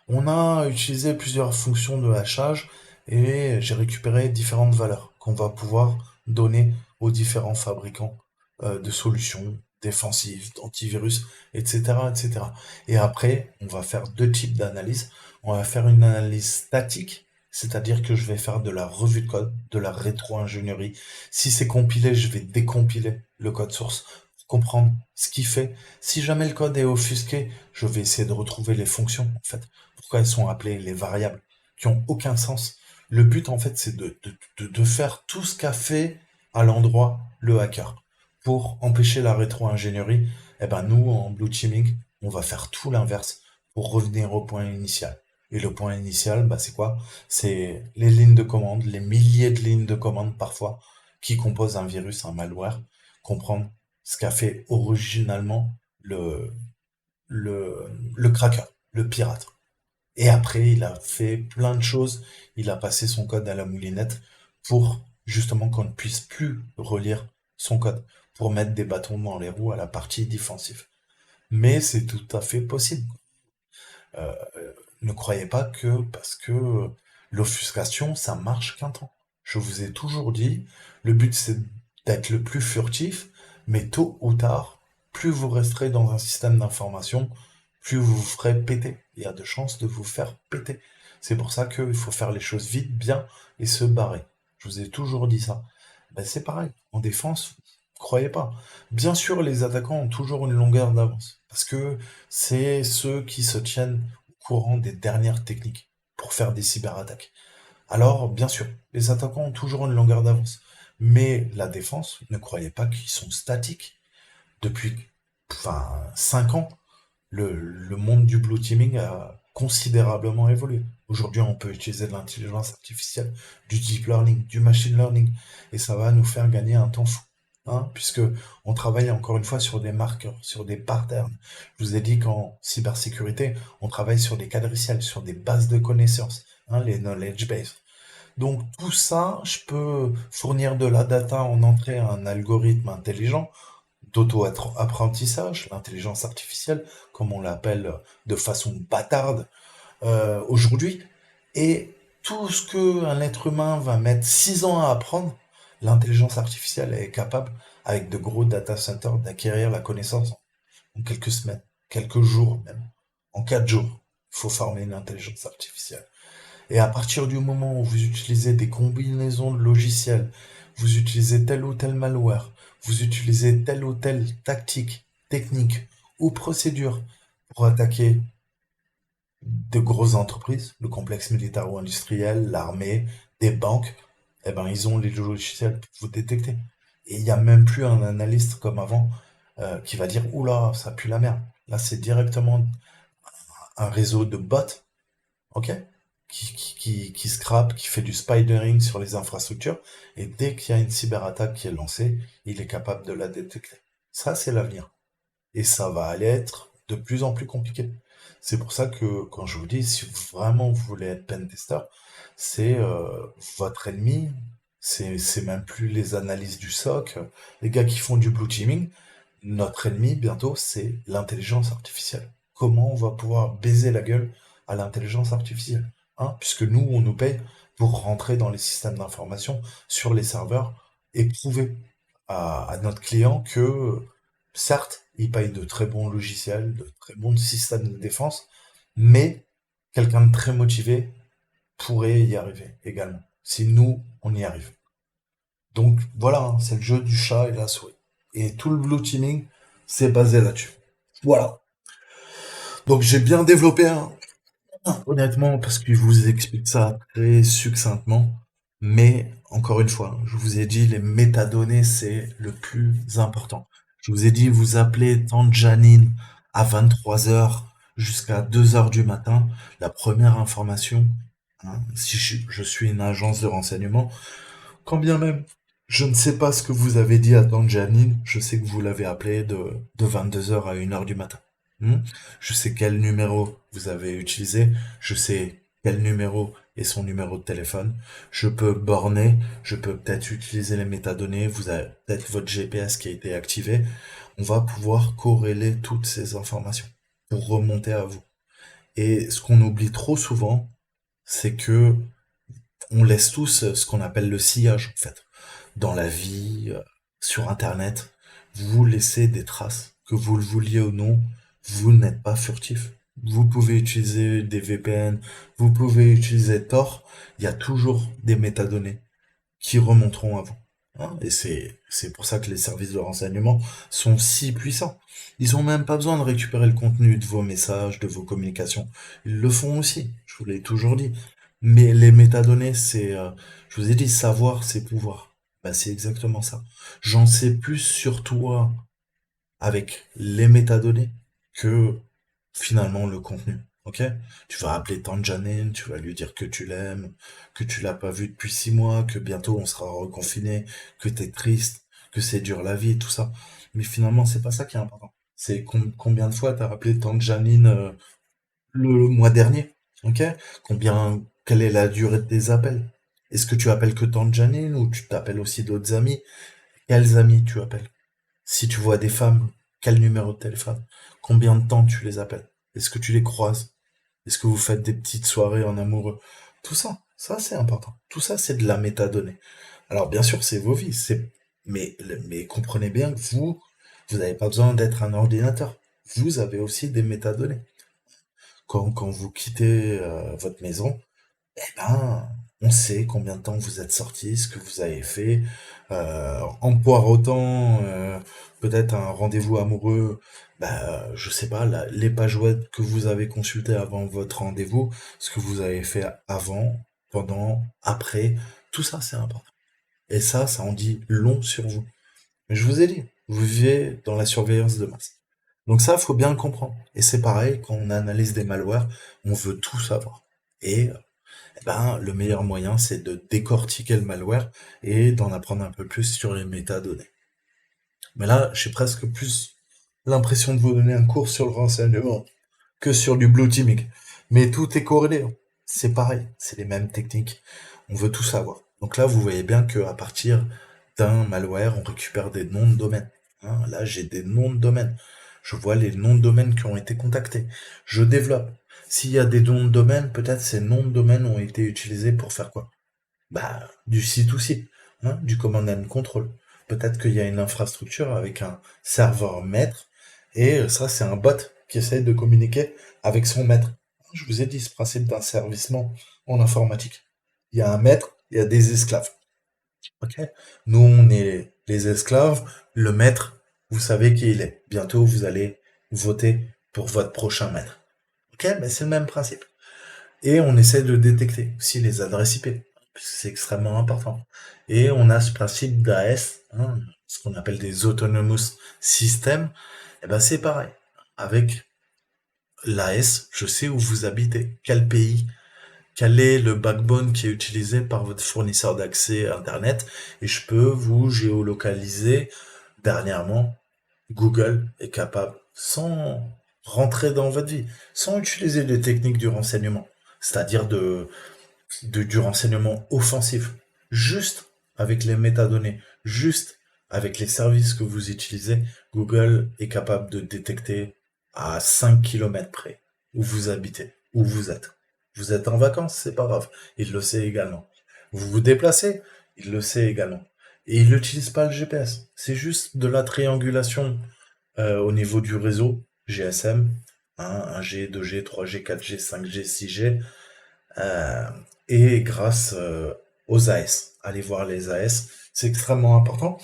On a utilisé plusieurs fonctions de hachage et j'ai récupéré différentes valeurs qu'on va pouvoir donner aux différents fabricants de solutions défensives, d'antivirus, etc., etc. Et après, on va faire deux types d'analyse. On va faire une analyse statique, c'est-à-dire que je vais faire de la revue de code, de la rétro-ingénierie. Si c'est compilé, je vais décompiler le code source pour comprendre ce qu'il fait. Si jamais le code est offusqué, je vais essayer de retrouver les fonctions, en fait. Pourquoi elles sont appelées les variables, qui ont aucun sens. Le but, en fait, c'est de faire tout ce qu'a fait à l'endroit le hacker. pour empêcher la rétro-ingénierie, eh ben nous, en blue teaming, on va faire tout l'inverse pour revenir au point initial. Et le point initial, bah, c'est quoi? C'est les lignes de commande, les milliers de lignes de commande parfois, qui composent un virus, un malware, comprendre ce qu'a fait originalement le, le cracker, le pirate. Et après, il a fait plein de choses. Il a passé son code à la moulinette pour justement qu'on ne puisse plus relire son code, pour mettre des bâtons dans les roues à la partie défensive. Mais c'est tout à fait possible. Euh, ne croyez pas que parce que l'offuscation, ça marche qu'un temps. Je vous ai toujours dit, le but c'est d'être le plus furtif, mais tôt ou tard, plus vous resterez dans un système d'information, plus vous vous ferez péter. Il y a de chances de vous faire péter. C'est pour ça qu'il faut faire les choses vite, bien, et se barrer. Je vous ai toujours dit ça. Ben, c'est pareil. En défense, croyez pas. Bien sûr, les attaquants ont toujours une longueur d'avance. Parce que c'est ceux qui se tiennent au courant des dernières techniques pour faire des cyberattaques. Alors, bien sûr, les attaquants ont toujours une longueur d'avance. Mais la défense, ne croyez pas qu'ils sont statiques. Depuis 5 ans, le monde du blue teaming a considérablement évolué. Aujourd'hui, on peut utiliser de l'intelligence artificielle, du deep learning, du machine learning, et ça va nous faire gagner un temps fou. Hein, puisque on travaille encore une fois sur des marqueurs, sur des patterns. Je vous ai dit qu'en cybersécurité, on travaille sur des quadriciels, sur des bases de connaissances, hein, les knowledge base. Donc tout ça, je peux fournir de la data en entrée à un algorithme intelligent d'auto-apprentissage, l'intelligence artificielle, comme on l'appelle de façon bâtarde aujourd'hui. Et tout ce qu'un être humain va mettre 6 ans à apprendre, l'intelligence artificielle est capable, avec de gros data centers, d'acquérir la connaissance en quelques semaines, quelques jours même. En 4 jours, il faut former une intelligence artificielle. Et à partir du moment où vous utilisez des combinaisons de logiciels, vous utilisez tel ou tel malware, vous utilisez telle ou telle tactique, technique ou procédure pour attaquer de grosses entreprises, le complexe militaro-industriel, l'armée, des banques, eh ben ils ont les logiciels pour vous détecter. Et il n'y a même plus un analyste comme avant qui va dire oula, ça pue la merde. Là, c'est directement un réseau de bots, ok, qui scrape, qui fait du spidering sur les infrastructures, et dès qu'il y a une cyberattaque qui est lancée, il est capable de la détecter. Ça, c'est l'avenir. Et ça va aller être de plus en plus compliqué. C'est pour ça que quand je vous dis, si vraiment vous voulez être pen tester, c'est votre ennemi, c'est même plus les analyses du SOC, les gars qui font du blue teaming. Notre ennemi, bientôt, c'est l'intelligence artificielle. Comment on va pouvoir baiser la gueule à l'intelligence artificielle, hein, puisque nous, on nous paye pour rentrer dans les systèmes d'information sur les serveurs et prouver à notre client que, certes, il paye de très bons logiciels, de très bons systèmes de défense, mais quelqu'un de très motivé pourrait y arriver également, si nous, on y arrive. Donc voilà, hein, c'est le jeu du chat et de la souris. Et tout le blue teaming, c'est basé là-dessus. Voilà. Donc j'ai bien développé, hein, honnêtement, parce que je vous explique ça très succinctement. Mais encore une fois, je vous ai dit, les métadonnées, c'est le plus important. Je vous ai dit, vous appelez tante Janine à 23 heures jusqu'à 2 heures du matin. La première information, hein, si je suis une agence de renseignement, quand bien même je ne sais pas ce que vous avez dit à tante Janine, je sais que vous l'avez appelé de 22 heures à 1 heure du matin. Hmm. Je sais quel numéro vous avez utilisé, je sais quel numéro est son numéro de téléphone. Je peux borner, je peux peut-être utiliser les métadonnées, vous avez peut-être votre GPS qui a été activé. On va pouvoir corréler toutes ces informations pour remonter à vous. Et ce qu'on oublie trop souvent, c'est que on laisse tous ce qu'on appelle le sillage, en fait. Dans la vie, sur Internet, vous laissez des traces. Que vous le vouliez ou non, vous n'êtes pas furtif. Vous pouvez utiliser des VPN, vous pouvez utiliser Tor, il y a toujours des métadonnées qui remonteront à vous. Hein, et c'est pour ça que les services de renseignement sont si puissants. Ils ont même pas besoin de récupérer le contenu de vos messages, de vos communications. Ils le font aussi, je vous l'ai toujours dit. Mais les métadonnées, je vous ai dit, savoir, c'est pouvoir. Bah, c'est exactement ça. J'en sais plus sur toi avec les métadonnées que finalement le contenu. Ok? Tu vas appeler tante Janine, tu vas lui dire que tu l'aimes, que tu l'as pas vu depuis 6 mois, que bientôt on sera reconfiné, que t'es triste, que c'est dur la vie, tout ça. Mais finalement, c'est pas ça qui est important. C'est combien de fois t'as appelé tante Janine le mois dernier? Ok? Quelle est la durée de tes appels? Est-ce que tu appelles que tante Janine ou tu t'appelles aussi d'autres amis? Quels amis tu appelles? Si tu vois des femmes, quel numéro de téléphone? Combien de temps tu les appelles? Est-ce que tu les croises? Est-ce que vous faites des petites soirées en amoureux? Tout ça, ça c'est important. Tout ça, c'est de la métadonnée. Alors bien sûr, c'est vos vies, mais comprenez bien que vous n'avez pas besoin d'être un ordinateur. Vous avez aussi des métadonnées. Quand vous quittez votre maison, eh ben, on sait combien de temps vous êtes sortis, ce que vous avez fait, en poireautant peut-être un rendez-vous amoureux, bah, je sais pas, les pages web que vous avez consultées avant votre rendez-vous, ce que vous avez fait avant, pendant, après, tout ça c'est important. Et ça en dit long sur vous. Mais je vous ai dit, vous vivez dans la surveillance de masse. Donc ça, faut bien le comprendre. Et c'est pareil, quand on analyse des malwares, on veut tout savoir. Et eh ben, le meilleur moyen, c'est de décortiquer le malware et d'en apprendre un peu plus sur les métadonnées. Mais là, j'ai presque plus l'impression de vous donner un cours sur le renseignement que sur du blue teaming. Mais tout est corrélé, hein. C'est pareil, c'est les mêmes techniques. On veut tout savoir. Donc là, vous voyez bien qu'à partir d'un malware, on récupère des noms de domaine. Hein, là, j'ai des noms de domaine. Je vois les noms de domaine qui ont été contactés. Je développe. S'il y a des noms de domaine, peut-être ces noms de domaine ont été utilisés pour faire quoi? Bah, du C2C, hein, du command and control. Peut-être qu'il y a une infrastructure avec un serveur maître, et ça, c'est un bot qui essaie de communiquer avec son maître. Je vous ai dit ce principe d'un servicement en informatique. Il y a un maître, il y a des esclaves. Ok? Nous, on est les esclaves, le maître, vous savez qui il est. Bientôt, vous allez voter pour votre prochain maître. Ok? Mais c'est le même principe. Et on essaie de détecter aussi les adresses IP, parce que c'est extrêmement important. Et on a ce principe d'AS, hein, ce qu'on appelle des Autonomous Systems. Et ben c'est pareil. Avec l'AS, je sais où vous habitez, quel pays, quel est le backbone qui est utilisé par votre fournisseur d'accès Internet, et je peux vous géolocaliser. Dernièrement, Google est capable, sans rentrer dans votre vie, sans utiliser des techniques du renseignement, c'est-à-dire du renseignement offensif, juste avec les métadonnées, juste avec les services que vous utilisez, Google est capable de détecter à 5 kilomètres près où vous habitez, où vous êtes. Vous êtes en vacances, c'est pas grave, il le sait également. Vous vous déplacez, il le sait également. Et il n'utilise pas le GPS, c'est juste de la triangulation au niveau du réseau GSM, hein, 1G, 2G, 3G, 4G, 5G, 6G, euh, et grâce aux AS. Allez voir les AS, c'est extrêmement important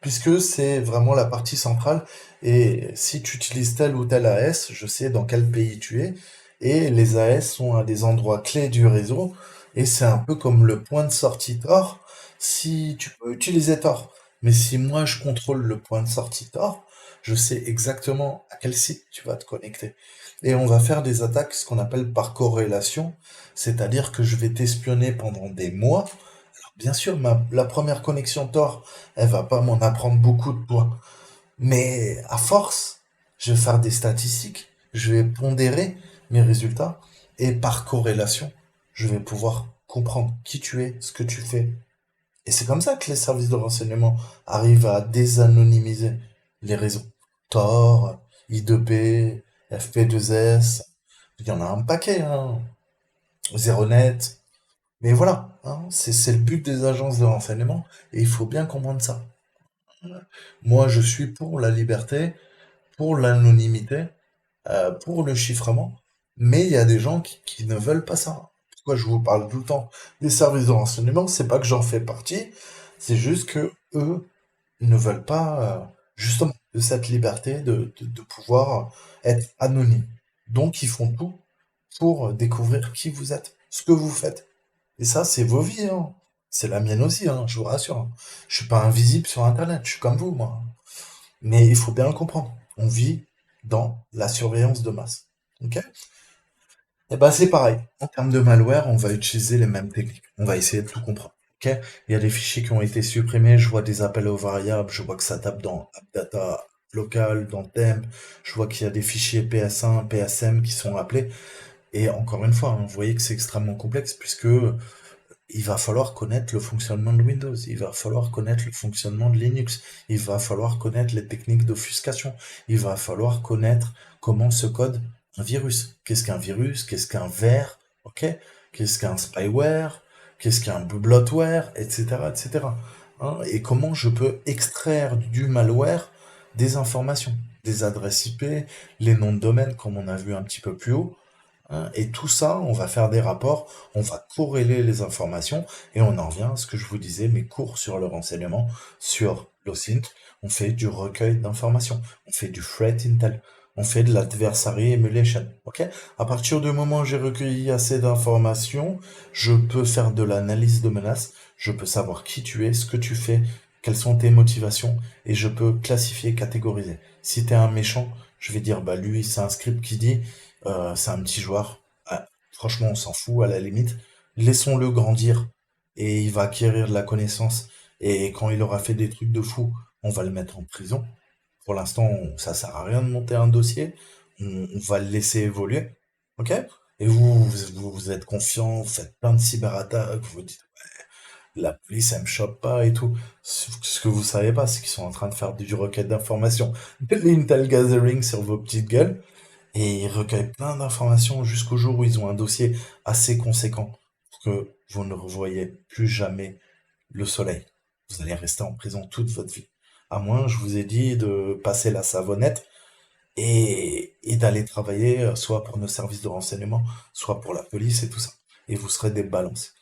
puisque c'est vraiment la partie centrale. Et si tu utilises tel ou tel AS, je sais dans quel pays tu es. Et les AS sont à des endroits clés du réseau. Et c'est un peu comme le point de sortie Tor. Si tu peux utiliser Tor, mais si moi je contrôle le point de sortie Tor, je sais exactement à quel site tu vas te connecter. Et on va faire des attaques, ce qu'on appelle par corrélation, c'est-à-dire que je vais t'espionner pendant des mois. Alors, bien sûr, la première connexion Tor, elle va pas m'en apprendre beaucoup de points. Mais à force, je vais faire des statistiques, je vais pondérer mes résultats, et par corrélation, je vais pouvoir comprendre qui tu es, ce que tu fais. Et c'est comme ça que les services de renseignement arrivent à désanonymiser les réseaux. Tor, I2P, FP2S, il y en a un paquet, hein. Zeronet. Mais voilà, hein, c'est le but des agences de renseignement, et il faut bien comprendre ça. Moi, je suis pour la liberté, pour l'anonymité, pour le chiffrement, mais il y a des gens qui ne veulent pas ça. Pourquoi je vous parle tout le temps des services de renseignement? C'est pas que j'en fais partie, c'est juste que eux ne veulent pas justement de cette liberté de pouvoir être anonyme. Donc ils font tout pour découvrir qui vous êtes, ce que vous faites. Et ça, c'est vos vies, hein. C'est la mienne aussi, hein, je vous rassure, hein. Je suis pas invisible sur Internet, je suis comme vous, moi. Mais il faut bien le comprendre. On vit dans la surveillance de masse. Ok? Et ben c'est pareil. En termes de malware, on va utiliser les mêmes techniques. On va essayer de tout comprendre. Ok? Il y a des fichiers qui ont été supprimés, je vois des appels aux variables, je vois que ça tape dans AppData local, dans temp, je vois qu'il y a des fichiers PS1, PSM qui sont appelés. Et encore une fois, hein, vous voyez que c'est extrêmement complexe puisque il va falloir connaître le fonctionnement de Windows, il va falloir connaître le fonctionnement de Linux, il va falloir connaître les techniques d'offuscation, il va falloir connaître comment se code un virus. Qu'est-ce qu'un virus? Qu'est-ce qu'un ver? Ok? Qu'est-ce qu'un spyware? Qu'est-ce qu'un bloatware? Etc. etc. Hein, et comment je peux extraire du malware des informations, des adresses IP, les noms de domaine, comme on a vu un petit peu plus haut, hein. Et tout ça, on va faire des rapports, on va corréler les informations, et on en revient à ce que je vous disais, mes cours sur le renseignement, sur l'OSINT, on fait du recueil d'informations, on fait du threat intel, on fait de l'adversary emulation, ok? À partir du moment où j'ai recueilli assez d'informations, je peux faire de l'analyse de menaces, je peux savoir qui tu es, ce que tu fais, quelles sont tes motivations, et je peux classifier, catégoriser. Si t'es un méchant, je vais dire, bah lui, c'est un script qui dit, c'est un petit joueur. Ah, franchement, on s'en fout à la limite. Laissons-le grandir et il va acquérir de la connaissance. Et quand il aura fait des trucs de fou, on va le mettre en prison. Pour l'instant, ça sert à rien de monter un dossier. On va le laisser évoluer. Ok? Et vous êtes confiant, vous faites plein de cyberattaques, vous vous dites, la police, elle me chope pas et tout. Ce que vous savez pas, c'est qu'ils sont en train de faire du requête d'information, de l'intel gathering sur vos petites gueules. Et ils recueillent plein d'informations jusqu'au jour où ils ont un dossier assez conséquent pour que vous ne revoyez plus jamais le soleil. Vous allez rester en prison toute votre vie. À moins, je vous ai dit, de passer la savonnette et d'aller travailler soit pour nos services de renseignement, soit pour la police et tout ça. Et vous serez des balances.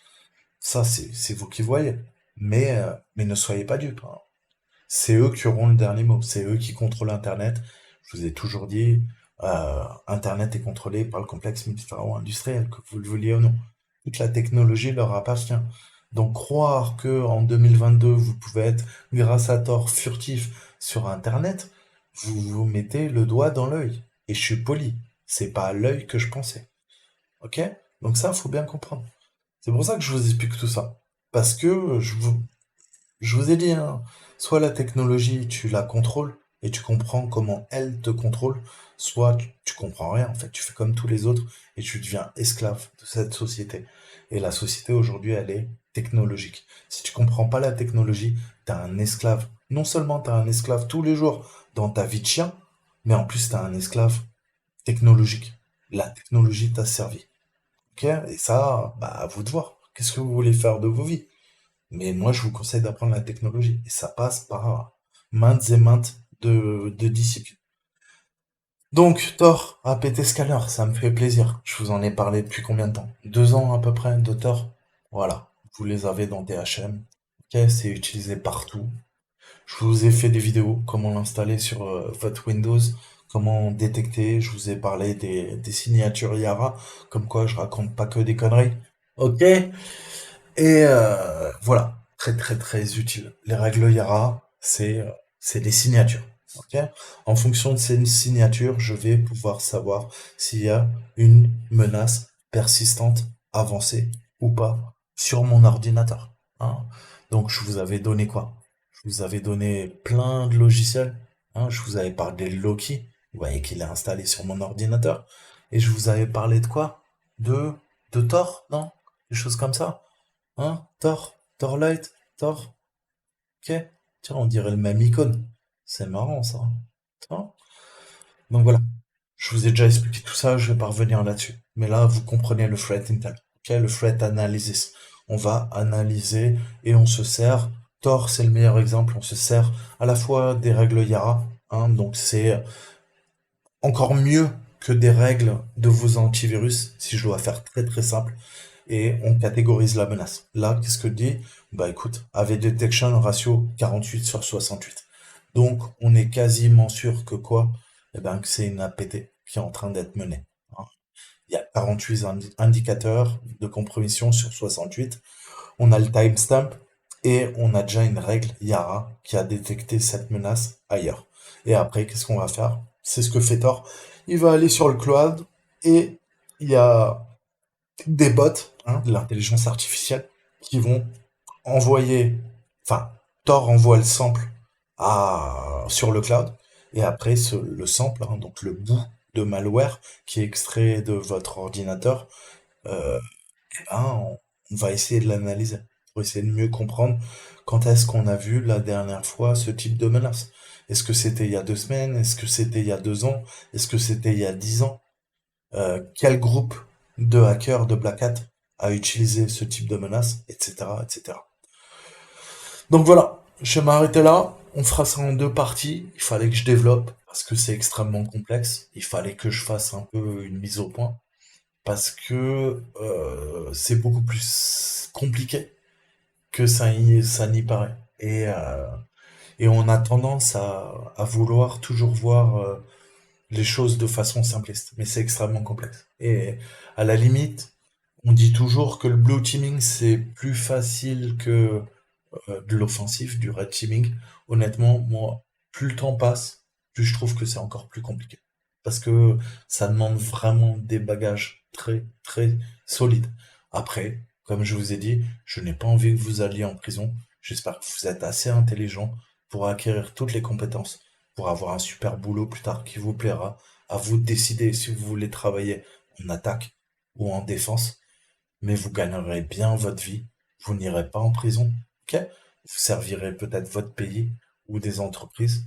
Ça, c'est vous qui voyez. Mais ne soyez pas dupes, hein. C'est eux qui auront le dernier mot. C'est eux qui contrôlent Internet. Je vous ai toujours dit, Internet est contrôlé par le complexe militaro-industriel, que vous le vouliez ou non. Toute la technologie leur appartient. Donc croire que en 2022 vous pouvez être, grâce à tort, furtif sur Internet, vous vous mettez le doigt dans l'œil. Et je suis poli. C'est pas à l'œil que je pensais. Ok? Donc ça, faut bien comprendre. C'est pour ça que je vous explique tout ça. Parce que je vous ai dit, hein, soit la technologie, tu la contrôles et tu comprends comment elle te contrôle, soit tu comprends rien, en fait. Tu fais comme tous les autres et tu deviens esclave de cette société. Et la société aujourd'hui, elle est technologique. Si tu comprends pas la technologie, t'as un esclave. Non seulement t'as un esclave tous les jours dans ta vie de chien, mais en plus t'as un esclave technologique. La technologie t'a servi. Ok? Et ça, bah, à vous de voir. Qu'est-ce que vous voulez faire de vos vies? Mais moi, je vous conseille d'apprendre la technologie. Et ça passe par maintes et maintes de disciplines. Donc, Thor, APT Scanner, ça me fait plaisir. Je vous en ai parlé depuis combien de temps? 2 ans à peu près de Thor. Voilà. Vous les avez dans DHM. Ok, c'est utilisé partout. Je vous ai fait des vidéos, comment l'installer sur votre Windows, comment détecter. Je vous ai parlé des signatures Yara, comme quoi je raconte pas que des conneries. Ok? Et voilà, très très très utile. Les règles Yara, c'est des signatures. Ok? En fonction de ces signatures, je vais pouvoir savoir s'il y a une menace persistante, avancée ou pas sur mon ordinateur. Hein. Donc je vous avais donné quoi? Je vous avais donné plein de logiciels. Hein. Je vous avais parlé de Loki. Vous voyez qu'il est installé sur mon ordinateur. Et je vous avais parlé de quoi? De Tor, non? Des choses comme ça. Hein? Thor? Thorlight? Thor? Ok? Tiens, on dirait le même icône. C'est marrant ça. Hein. Donc voilà. Je vous ai déjà expliqué tout ça, je vais pas revenir là-dessus. Mais là, vous comprenez le threat intel. Ok? Le threat analysis. On va analyser et on se sert. Tor, c'est le meilleur exemple. On se sert à la fois des règles Yara. Hein, donc c'est encore mieux que des règles de vos antivirus, si je dois faire très très simple, et on catégorise la menace. Là, qu'est-ce que dit? Bah écoute, AV detection ratio 48/68. Donc, on est quasiment sûr que quoi? Eh ben, que c'est une APT qui est en train d'être menée. Hein. Il y a 48 indicateurs de compromission sur 68. on a le timestamp et on a déjà une règle Yara qui a détecté cette menace ailleurs. Et après, qu'est-ce qu'on va faire? C'est ce que fait Tor. Il va aller sur le cloud et il y a des bots, hein, de l'intelligence artificielle, qui vont envoyer, enfin, Tor envoie le sample sur le cloud, et après le sample, hein, donc le bout de malware qui est extrait de votre ordinateur, euh, eh ben, on va essayer de l'analyser pour essayer de mieux comprendre quand est-ce qu'on a vu la dernière fois ce type de menace. Est-ce que c'était il y a 2 semaines? Est-ce que c'était il y a 2 ans? Est-ce que c'était il y a 10 ans? Quel groupe de hackers de Black Hat a utilisé ce type de menace, etc., etc. Donc voilà, je vais m'arrêter là. On fera ça en 2 parties. Il fallait que je développe parce que c'est extrêmement complexe. Il fallait que je fasse un peu une mise au point parce que c'est beaucoup plus compliqué que ça n'y paraît. Et on a tendance à vouloir toujours voir les choses de façon simpliste, mais c'est extrêmement complexe. Et à la limite, on dit toujours que le blue teaming c'est plus facile que de l'offensif, du red teaming. Honnêtement, moi, plus le temps passe, plus je trouve que c'est encore plus compliqué. Parce que ça demande vraiment des bagages très, très solides. Après, comme je vous ai dit, je n'ai pas envie que vous alliez en prison. J'espère que vous êtes assez intelligent pour acquérir toutes les compétences, pour avoir un super boulot plus tard qui vous plaira. À vous de décider si vous voulez travailler en attaque ou en défense, mais vous gagnerez bien votre vie. Vous n'irez pas en prison, ok? Vous servirez peut-être votre pays ou des entreprises,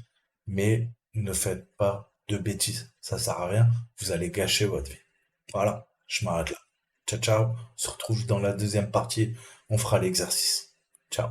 mais ne faites pas de bêtises. Ça sert à rien. Vous allez gâcher votre vie. Voilà, je m'arrête là. Ciao, ciao. On se retrouve dans la deuxième partie. On fera l'exercice. Ciao.